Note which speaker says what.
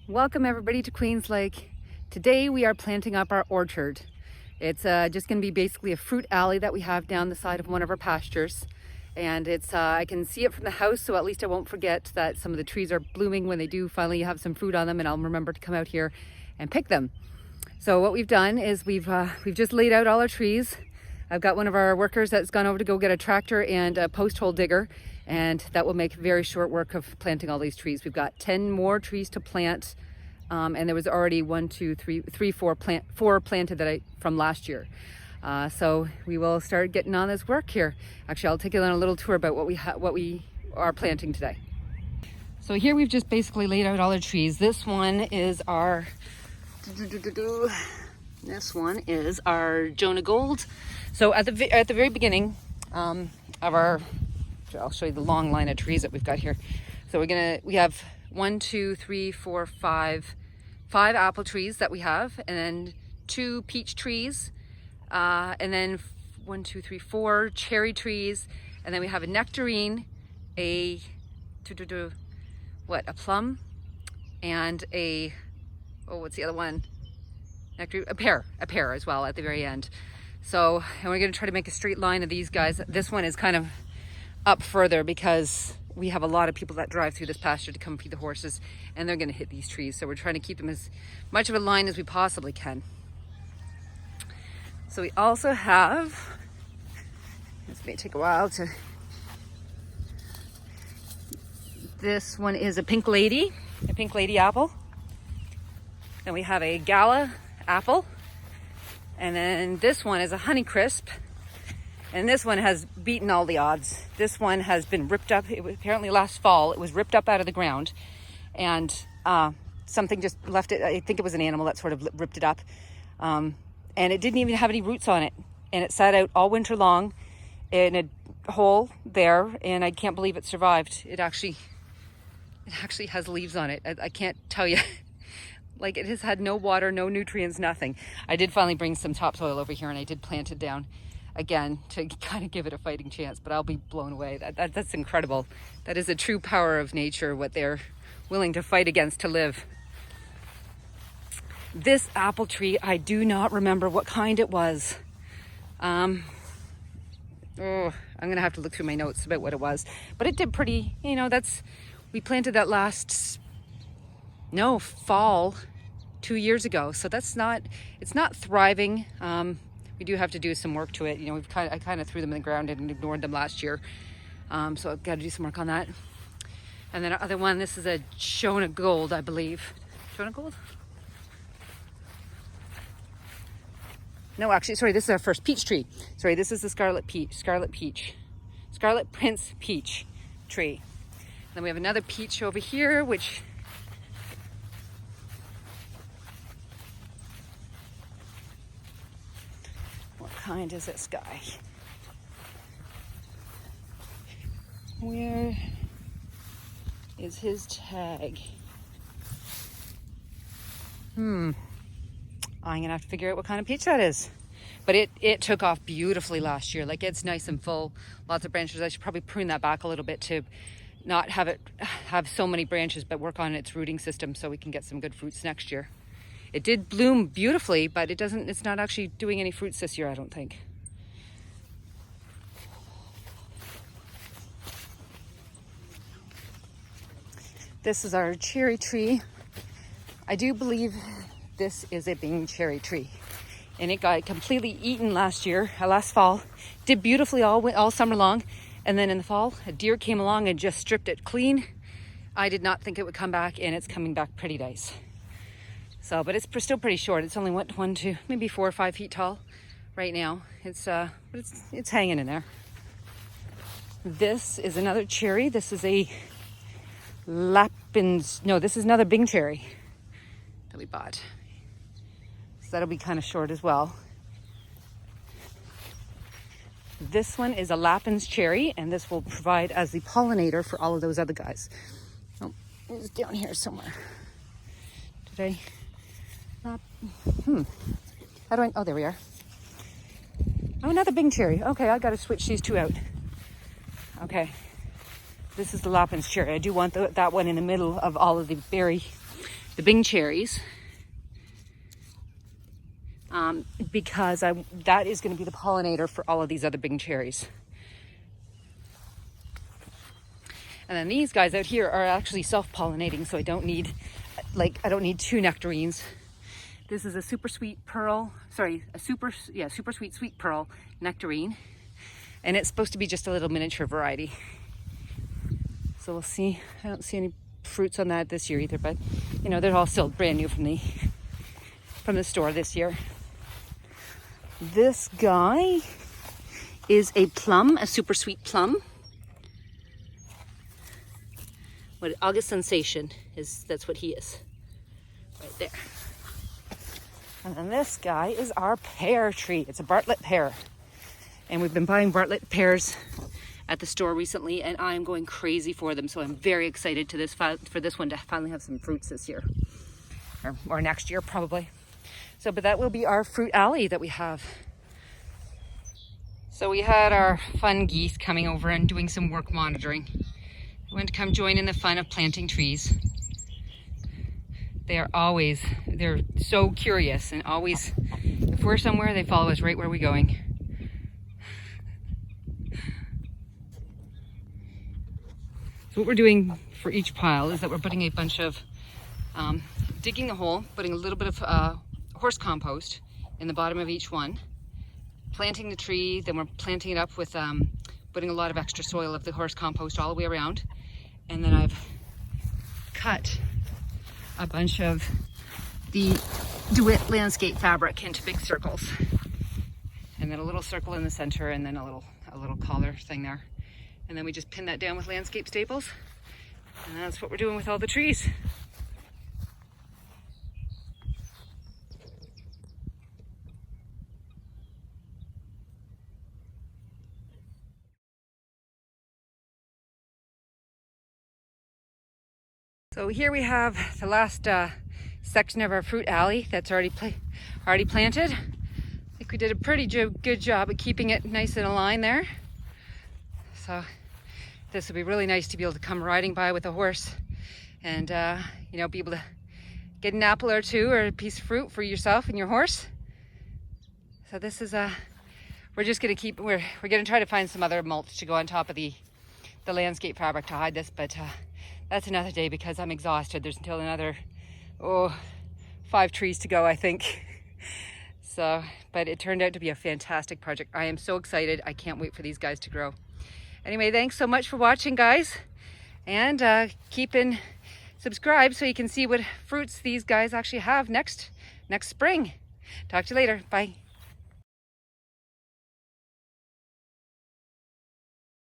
Speaker 1: Welcome everybody to Queenslake. Today we are planting up our orchard. It's just going to be basically a fruit alley that we have down the side of one of our pastures. And it's I can see it from the house, so at least I won't forget that some of the trees are blooming when they do finally have some fruit on them, and I'll remember to come out here and pick them. So what we've done is we've just laid out all our trees. I've got one of our workers that's gone over to go get a tractor and a post hole digger, and that will make very short work of planting all these trees. We've got 10 more trees to plant, and there was already 4 planted from last year. So we will start getting on this work here. Actually, I'll take you on a little tour about what we are planting today. So here we've just basically laid out all our trees. This one is our Jonah Gold. So at the very beginning of our, I'll show you the long line of trees that we've got here. So we have 5 apple trees that we have, and then 2 peach trees, and then 4 cherry trees, and then we have a nectarine, a plum, and what's the other one? A pear as well at the very end. So, and we're going to try to make a straight line of these guys. This one is kind of up further because we have a lot of people that drive through this pasture to come feed the horses, and they're going to hit these trees. So we're trying to keep them as much of a line as we possibly can. So we also have, this may take a while to, this one is a pink lady apple. Then we have a gala apple. And then this one is a Honeycrisp. And this one has beaten all the odds. This one has been ripped up. It was apparently last fall. It was ripped up out of the ground. And something just left it. I think it was an animal that sort of ripped it up. And it didn't even have any roots on it. And it sat out all winter long in a hole there. And I can't believe it survived. It actually has leaves on it. I can't tell you. Like, it has had no water, no nutrients, nothing. I did finally bring some topsoil over here, and I did plant it down again to kind of give it a fighting chance, but I'll be blown away. That's incredible. That is a true power of nature, what they're willing to fight against to live. This apple tree, I do not remember what kind it was. I'm going to have to look through my notes about what it was. But it did pretty, we planted that fall 2 years ago. So it's not thriving. We do have to do some work to it. I kind of threw them in the ground and ignored them last year. So I've got to do some work on that. And then our other one, this is a Jonah Gold, I believe. Jonah Gold? No, actually, sorry, this is our first peach tree. Sorry, this is the Scarlet Prince peach tree. Then we have another peach over here, which what kind is this guy? Where is his tag? I'm gonna have to figure out what kind of peach that is. But it took off beautifully last year. Like, it's nice and full, lots of branches. I should probably prune that back a little bit to not have it have so many branches, but work on its rooting system so we can get some good fruits next year. It did bloom beautifully, but it's not actually doing any fruits this year, I don't think. This is our cherry tree. I do believe this is a Bing cherry tree, and it got completely eaten last fall. Did beautifully all summer long, and then in the fall a deer came along and just stripped it clean. I did not think it would come back, and it's coming back pretty nice. So, but it's still pretty short. It's only maybe 4 or 5 feet tall right now. But it's hanging in there. This is another cherry. This is a this is another Bing cherry that we bought. So that'll be kind of short as well. This one is a Lapin's cherry, and this will provide as the pollinator for all of those other guys. Oh, it's down here somewhere. Oh, there we are. Oh, another Bing cherry. Okay, I got to switch these 2 out. Okay. This is the Lapin's cherry. I do want that one in the middle of all of the berry the Bing cherries, because that is going to be the pollinator for all of these other Bing cherries. And then these guys out here are actually self-pollinating, so I don't need two nectarines. This is a super sweet pearl, super sweet pearl nectarine. And it's supposed to be just a little miniature variety. So we'll see. I don't see any fruits on that this year either, but you know, they're all still brand new from the store this year. This guy is a plum, a super sweet plum. What August Sensation is, that's what he is. Right there. And then this guy is our pear tree. It's a Bartlett pear. And we've been buying Bartlett pears at the store recently, and I'm going crazy for them. So I'm very excited for this one to finally have some fruits this year. Or next year, probably. So, but that will be our fruit alley that we have. So we had our fun geese coming over and doing some work monitoring. They want to come join in the fun of planting trees. They're so curious, and always, if we're somewhere, they follow us right where we're going. So what we're doing for each pile is that we're putting a bunch of, digging a hole, putting a little bit of horse compost in the bottom of each one, planting the tree, then we're planting it up with putting a lot of extra soil of the horse compost all the way around. And then I've cut a bunch of the DeWitt landscape fabric into big circles. And then a little circle in the center, and then a little collar thing there. And then we just pin that down with landscape staples. And that's what we're doing with all the trees. So here we have the last section of our fruit alley that's already planted. I think we did a pretty good job at keeping it nice and aligned there. So this would be really nice to be able to come riding by with a horse and you know, be able to get an apple or two or a piece of fruit for yourself and your horse. So this is we're just gonna we're gonna try to find some other mulch to go on top of the landscape fabric to hide this, but that's another day because I'm exhausted. There's until another 5 trees to go, I think. So, but it turned out to be a fantastic project. I am so excited. I can't wait for these guys to grow. Anyway, thanks so much for watching, guys. And keep subscribe so you can see what fruits these guys actually have next spring. Talk to you later. Bye.